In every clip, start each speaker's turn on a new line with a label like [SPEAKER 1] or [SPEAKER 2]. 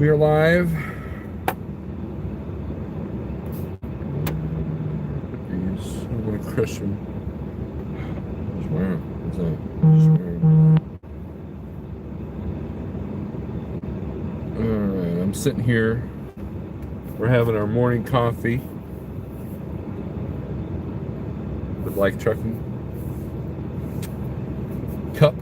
[SPEAKER 1] We are live. These, I want to crush them. Swear. What's that? Alright, I'm sitting here. We're having our morning coffee with Like Trucking cup.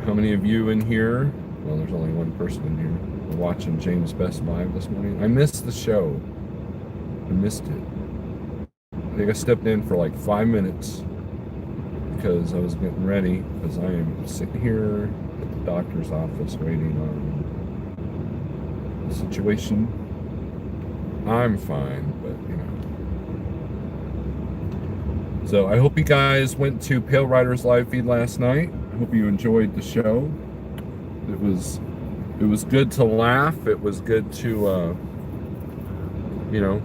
[SPEAKER 1] How many of you in here? Well, there's only one person in here. We're watching James Best live this morning. I missed the show. I missed it. I think I stepped in for like 5 minutes because I was getting ready, because I am sitting here at the doctor's office waiting on the situation. I'm fine, but you know. So I hope you guys went to Pale Riders live feed last night. I hope you enjoyed the show. It was good to laugh. It was good to you know,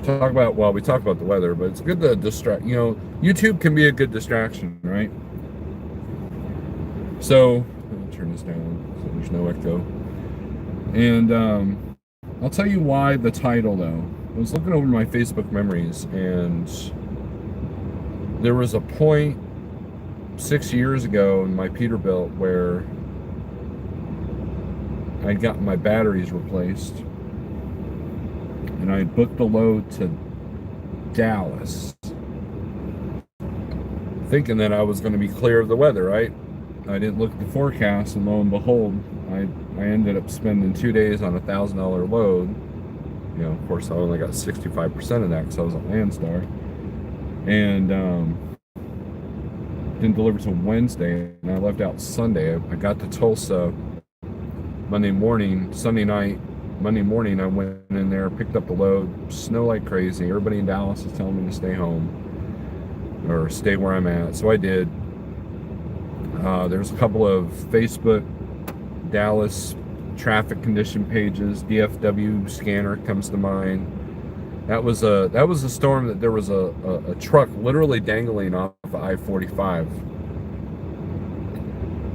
[SPEAKER 1] talk about, well, we talk about the weather, but it's good to distract. You know, YouTube can be a good distraction, right? So I'll turn this down so there's no echo. And I'll tell you why the title, though. I was looking over my Facebook memories, and there was a point 6 years ago in my Peterbilt where I got my batteries replaced, and I booked the load to Dallas, thinking that I was going to be clear of the weather, right? I didn't look at the forecast, and lo and behold, I ended up spending 2 days on a $1,000 load. You know, of course, I only got 65% of that because I was at Landstar, and didn't deliver till Wednesday, and I left out Sunday. I got to Tulsa Monday morning, Sunday night. Monday morning, I went in there, picked up the load, snow like crazy. Everybody in Dallas is telling me to stay home or stay where I'm at, so I did. There's a couple of Facebook Dallas traffic condition pages. DFW scanner comes to mind. That was a storm that there was a truck literally dangling off of I-45.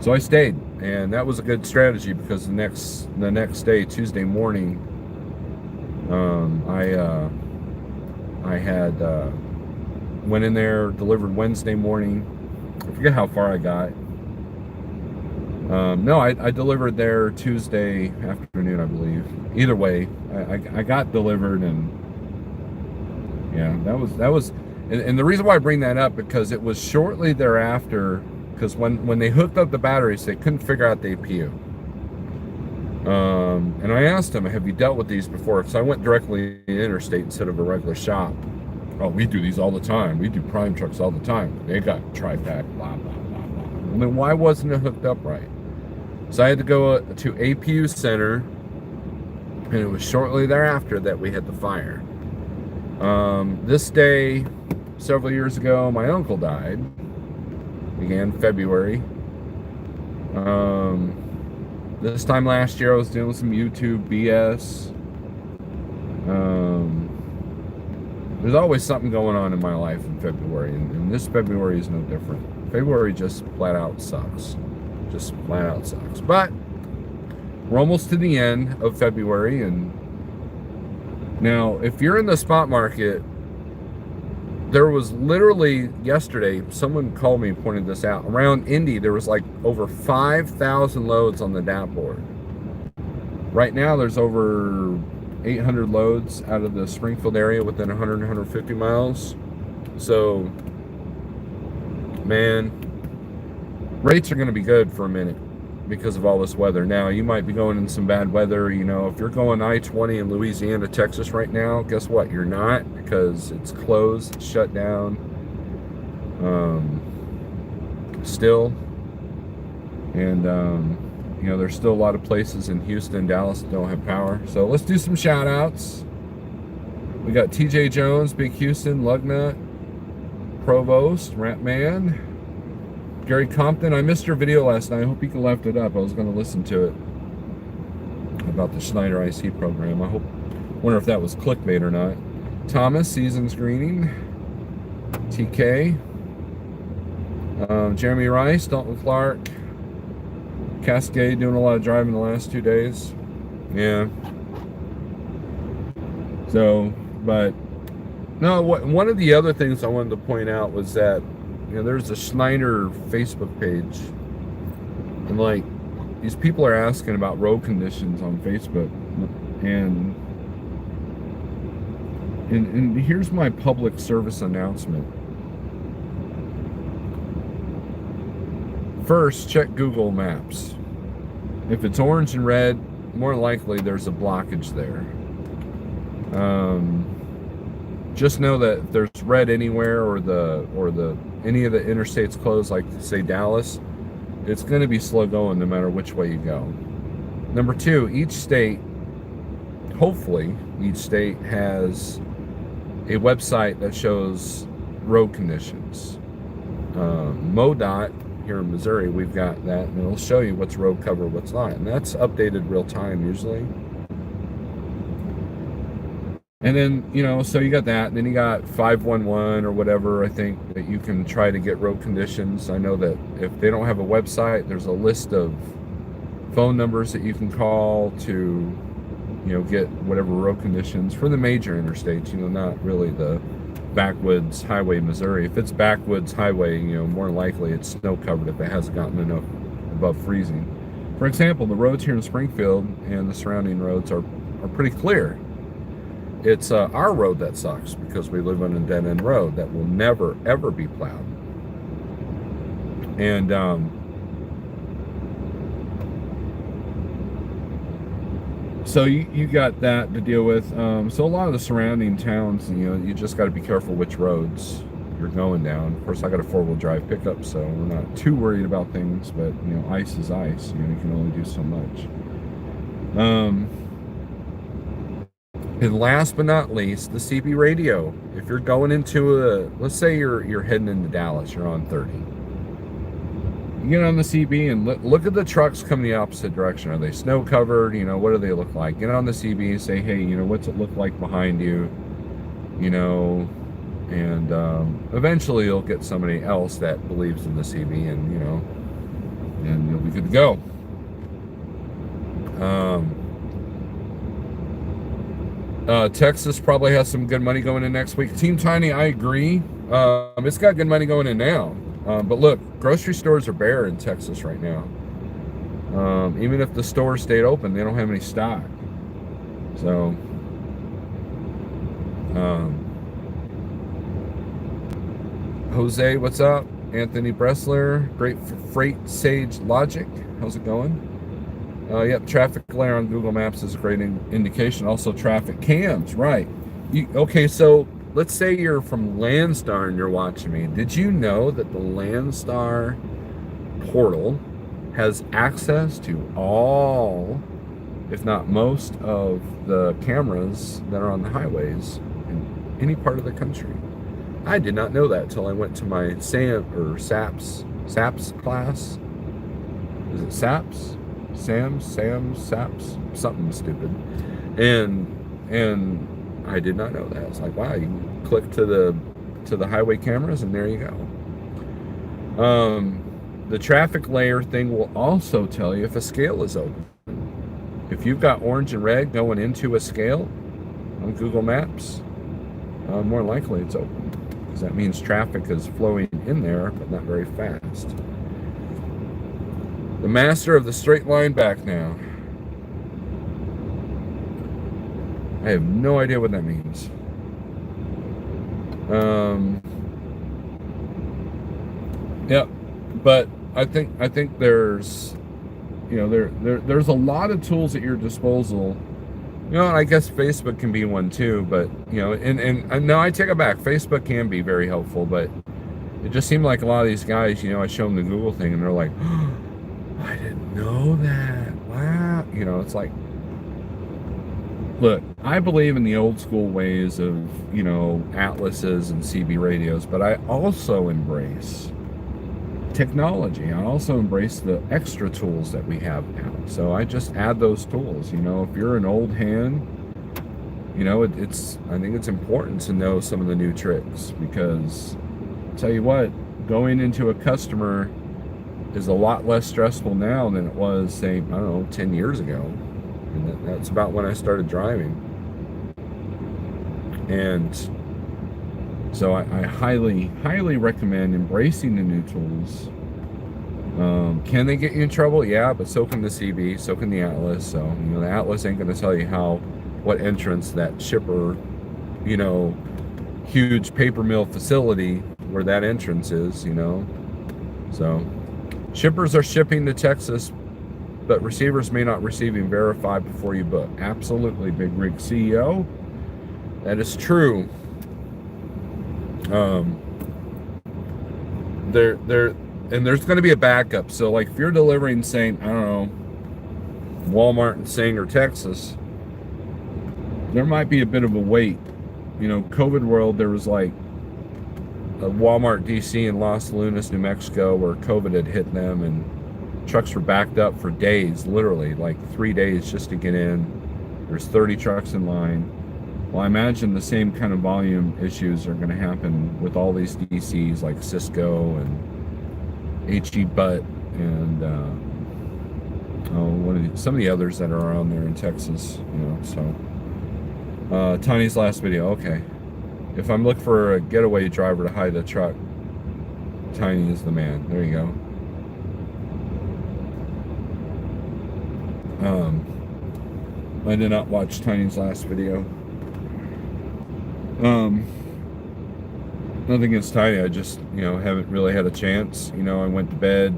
[SPEAKER 1] So I stayed, and that was a good strategy because the next day, Tuesday morning, I had went in there, delivered Wednesday morning. I forget how far I got. No, I delivered there Tuesday afternoon, I believe. Either way, I got delivered, and yeah, that was, and the reason why I bring that up, because it was shortly thereafter, because when they hooked up the batteries, they couldn't figure out the APU. And I asked them, have you dealt with these before? Because I went directly to the interstate instead of a regular shop. Oh, we do these all the time. We do prime trucks all the time. They got tri-pack, blah, blah, blah, blah. Well, then why wasn't it hooked up right? So I had to go to APU Center, and it was shortly thereafter that we had the fire. This day, several years ago, my uncle died. Began February. This time last year, I was doing some YouTube BS. There's always something going on in my life in February, and this February is no different. February just flat out sucks. Just flat out sucks. But we're almost to the end of February, and now if you're in the spot market, there was literally yesterday, someone called me and pointed this out. Around Indy, there was like over 5,000 loads on the DAP board. Right now, there's over 800 loads out of the Springfield area within 100, 150 miles. So, man, rates are going to be good for a minute because of all this weather. Now, you might be going in some bad weather. You know, if you're going I-20 in Louisiana, Texas right now, guess what? You're not, because it's closed, it's shut down. Still. And, you know, there's still a lot of places in Houston, Dallas that don't have power. So let's do some shout outs. We got TJ Jones, Big Houston, Lugnut, Provost, Ratman, Gary Compton. I missed your video last night. I hope you can left it up. I was going to listen to it about the Schneider IC program. Wonder if that was clickbait or not. Thomas, season screening. TK. Jeremy Rice, Dalton Clark. Cascade doing a lot of driving the last 2 days. Yeah. So, but no, one of the other things I wanted to point out was that, there's a Schneider Facebook page, and like these people are asking about road conditions on Facebook, and here's my public service announcement. First, check Google Maps. If it's orange and red, more likely there's a blockage there. Just know that if there's red anywhere, or any of the interstates closed, like say Dallas, it's going to be slow going no matter which way you go. Number two, hopefully each state has a website that shows road conditions. MoDOT here in Missouri, we've got that, and it'll show you what's road cover, what's not, and that's updated real time usually. And then, so you got that, and then you got 511 or whatever, I think, that you can try to get road conditions. I know that if they don't have a website, there's a list of phone numbers that you can call to, get whatever road conditions for the major interstates, not really the backwoods highway Missouri. If it's backwoods highway, more likely it's snow covered if it hasn't gotten enough above freezing. For example, the roads here in Springfield and the surrounding roads are pretty clear. It's our road that sucks because we live on a dead-end road that will never, ever be plowed. And so you got that to deal with. So a lot of the surrounding towns, you just got to be careful which roads you're going down. Of course, I got a 4-wheel drive pickup, so we're not too worried about things. But ice is ice. You can only do so much. And last but not least, the CB radio. If you're going into let's say you're heading into Dallas, you're on 30. You get on the CB and look at the trucks coming the opposite direction. Are they snow covered? What do they look like? Get on the CB and say, hey, what's it look like behind you? And eventually you'll get somebody else that believes in the CB, and you'll be good to go. Texas probably has some good money going in next week. Team Tiny, I agree. It's got good money going in now. But look, grocery stores are bare in Texas right now. Even if the stores stayed open, they don't have any stock. So, Jose, what's up? Anthony Bressler, great Freight Sage Logic. How's it going? Yep, traffic glare on Google Maps is a great indication. Also, traffic cams, right? Okay, so let's say you're from Landstar and you're watching me. Did you know that the Landstar portal has access to all, if not most, of the cameras that are on the highways in any part of the country? I did not know that until I went to my SAPS class. Is it SAPS? SAPS, something stupid, and I did not know that. It's like, wow, you can click to the highway cameras and there you go. The traffic layer thing will also tell you if a scale is open. If you've got orange and red going into a scale on Google Maps, more likely it's open, because that means traffic is flowing in there, but not very fast. The master of the straight line back now. I have no idea what that means. Yep, but I think there's, there's a lot of tools at your disposal. And I guess Facebook can be one too, but and no, I take it back. Facebook can be very helpful, but it just seemed like a lot of these guys, I show them the Google thing and they're like, oh, I didn't know that. Wow. It's like, look, I believe in the old school ways of, atlases and CB radios, but I also embrace technology. I also embrace the extra tools that we have now. So I just add those tools. If you're an old hand, I think it's important to know some of the new tricks, because I'll tell you what, going into a customer is a lot less stressful now than it was, say, I don't know, 10 years ago. And that's about when I started driving. And so I highly, highly recommend embracing the new tools. Can they get you in trouble? Yeah, but so can the CB, so can the Atlas. So, the Atlas ain't going to tell you what entrance that shipper, huge paper mill facility where that entrance is, So, shippers are shipping to Texas, but receivers may not receive and verify before you book. Absolutely, Big Rig CEO. That is true. There's going to be a backup. So, like, if you're delivering, say, I don't know, Walmart in Sanger, Texas, there might be a bit of a wait. COVID world, there was like a Walmart DC in Los Lunas, New Mexico, where COVID had hit them, and trucks were backed up for days, literally, like 3 days just to get in. There's 30 trucks in line. Well, I imagine the same kind of volume issues are going to happen with all these DCs like Cisco and HE Butt and some of the others that are around there in Texas, So Tiny's last video, okay. If I'm looking for a getaway driver to hide a truck, Tiny is the man. There you go. I did not watch Tiny's last video. Nothing against Tiny, I just, haven't really had a chance. I went to bed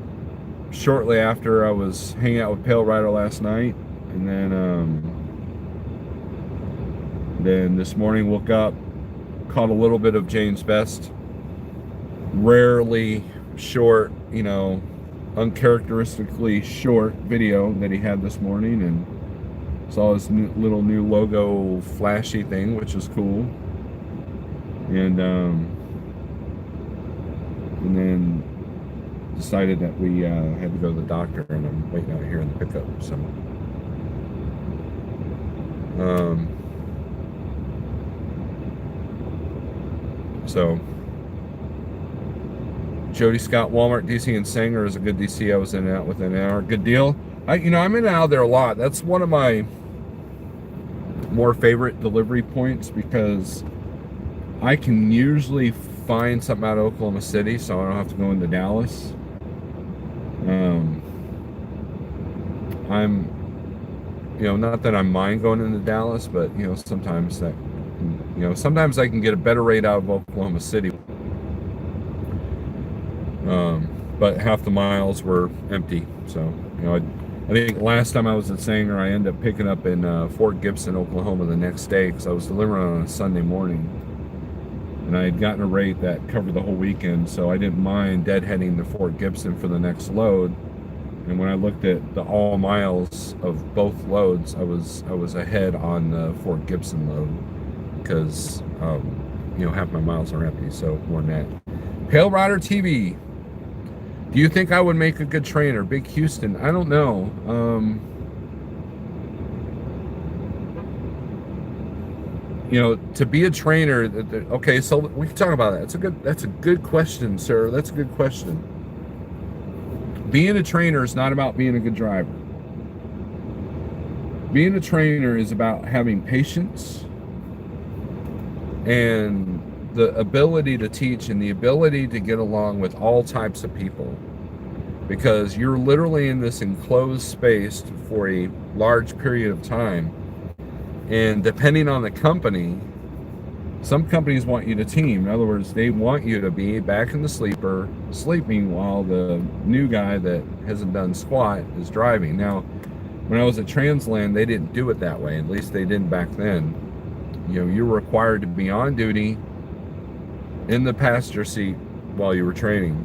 [SPEAKER 1] shortly after I was hanging out with Pale Rider last night, and then this morning woke up, caught a little bit of James Best, rarely short, uncharacteristically short video that he had this morning, and saw his little new logo flashy thing, which is cool. And then decided that we had to go to the doctor, and I'm waiting out here in the pickup. So Jody Scott, Walmart DC in Sanger is a good DC. I was in and out within an hour. Good deal. I'm in and out there a lot. That's one of my more favorite delivery points, because I can usually find something out of Oklahoma City, so I don't have to go into Dallas. I'm, not that I mind going into Dallas, but sometimes sometimes I can get a better rate out of Oklahoma City. But half the miles were empty, so I think last time I was at Sanger, I ended up picking up in Fort Gibson, Oklahoma the next day, because I was delivering on a Sunday morning. And I had gotten a rate that covered the whole weekend, so I didn't mind deadheading to Fort Gibson for the next load. And when I looked at the all miles of both loads, I was ahead on the Fort Gibson load, because half my miles are empty, so more than that. Pale Rider TV. Do you think I would make a good trainer? Big Houston. I don't know. To be a trainer. Okay, so we can talk about that. That's a good question, sir. That's a good question. Being a trainer is not about being a good driver. Being a trainer is about having patience and the ability to teach and the ability to get along with all types of people, because you're literally in this enclosed space for a large period of time. And depending on the company, some companies want you to team. In other words, they want you to be back in the sleeper, sleeping while the new guy that hasn't done squat is driving. Now, when I was at Transland, they didn't do it that way. At least they didn't back then. You were required to be on duty in the passenger seat while you were training.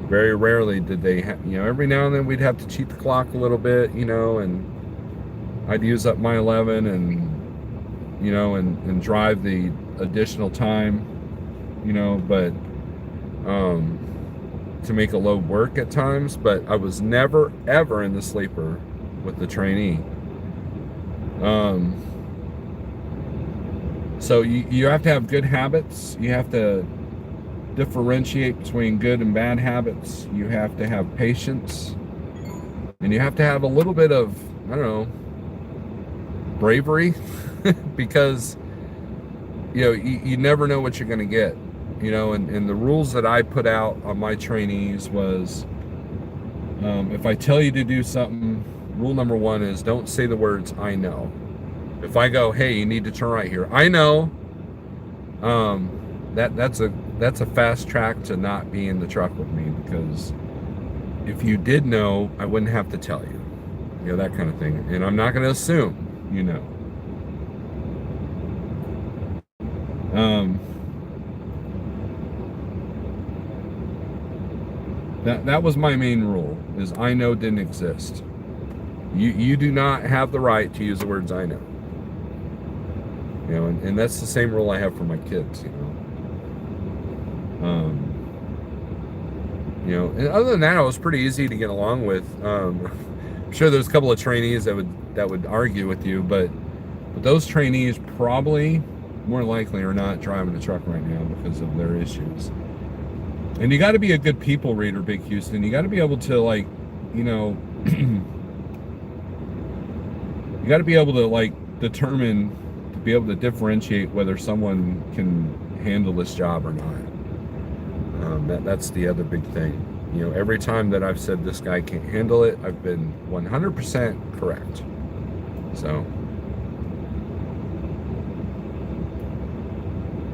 [SPEAKER 1] Very rarely did they every now and then we'd have to cheat the clock a little bit, and I'd use up my 11 and drive the additional time, but to make a load work at times. But I was never ever in the sleeper with the trainee. So you have to have good habits. You have to differentiate between good and bad habits. You have to have patience. And you have to have a little bit of, I don't know, bravery because, you never know what you're going to get. And the rules that I put out on my trainees was, if I tell you to do something, rule number one is don't say the words "I know." If I go, "Hey, you need to turn right here," I know. That's a fast track to not be in the truck with me, because if you did know, I wouldn't have to tell you. That kind of thing. And I'm not going to assume, you know. That was my main rule, is I know didn't exist. You do not have the right to use the words I know. And that's the same rule I have for my kids, and other than that, it was pretty easy to get along with. I'm sure there's a couple of trainees that would argue with you, but those trainees probably more likely are not driving a truck right now because of their issues. And you got to be a good people reader, Big Houston. You got to be able to you got to be able to determine, to be able to differentiate whether someone can handle this job or not. That's the other big thing. Every time that I've said this guy can't handle it, I've been 100% correct. So,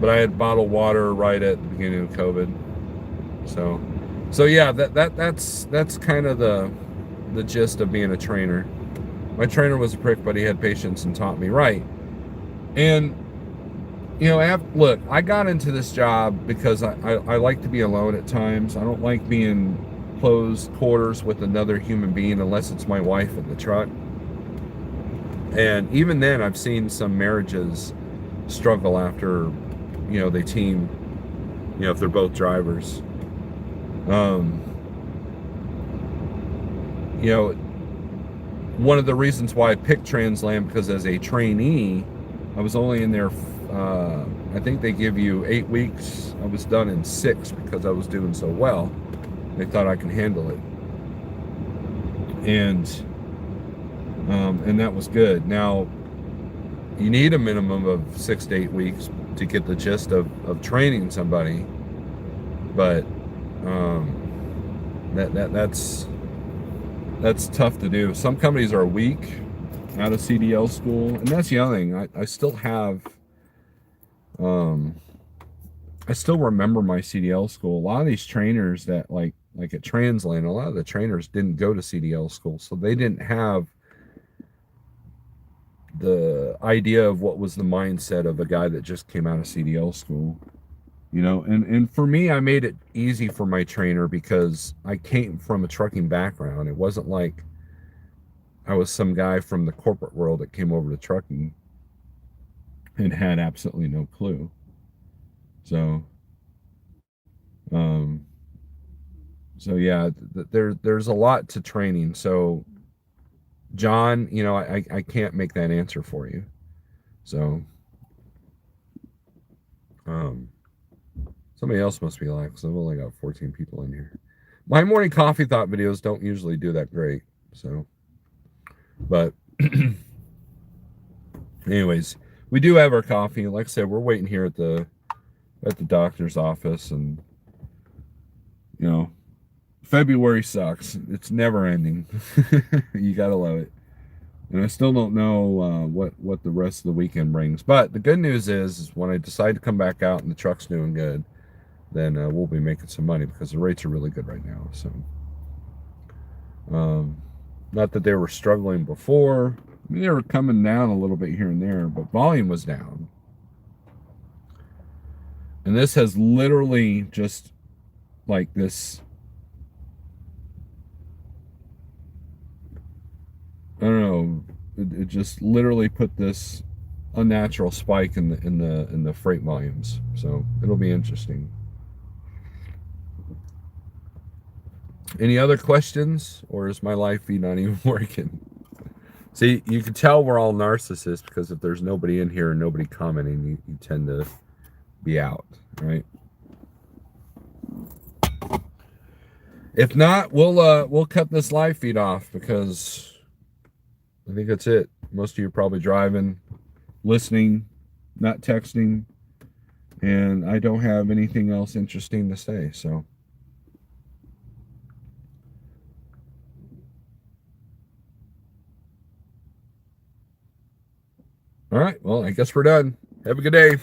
[SPEAKER 1] but I had bottled water right at the beginning of COVID. So yeah, that's kind of the gist of being a trainer. My trainer was a prick, but he had patience and taught me right. And look, I got into this job because I like to be alone at times. I don't like being closed quarters with another human being unless it's my wife in the truck. And even then, I've seen some marriages struggle after, they team, if they're both drivers. One of the reasons why I picked Transland, because as a trainee, I was only in there, I think they give you 8 weeks. I was done in 6 because I was doing so well. They thought I could handle it. And that was good. Now, you need a minimum of 6 to 8 weeks to get the gist of training somebody. But that's tough to do. Some companies are a week out of CDL school, and that's the other thing. I still have, I still remember my CDL school. A lot of these trainers that like at Transland, a lot of the trainers didn't go to CDL school, so they didn't have the idea of what was the mindset of a guy that just came out of CDL school. And for me, I made it easy for my trainer because I came from a trucking background. It wasn't like I was some guy from the corporate world that came over to trucking and had absolutely no clue. So, um, yeah, there's a lot to training. So, John, I can't make that answer for you. So, somebody else must be like, because I've only got 14 people in here. My morning coffee thought videos don't usually do that great. So, but anyways, we do have our coffee. Like I said, we're waiting here at the doctor's office, and February sucks. It's never ending. You gotta love it. And I still don't know what the rest of the weekend brings. But the good news is when I decide to come back out and the truck's doing good, then we'll be making some money because the rates are really good right now. So, not that they were struggling before. I mean, they were coming down a little bit here and there, but volume was down. And this has literally just like this, I don't know, it just literally put this unnatural spike in the freight volumes. So it'll be interesting. Any other questions, or is my life feed not even working? See, you can tell we're all narcissists because if there's nobody in here and nobody commenting, you tend to be out, right? If not, we'll cut this live feed off because I think that's it. Most of you are probably driving, listening, not texting, and I don't have anything else interesting to say, so. All right, well, I guess we're done. Have a good day.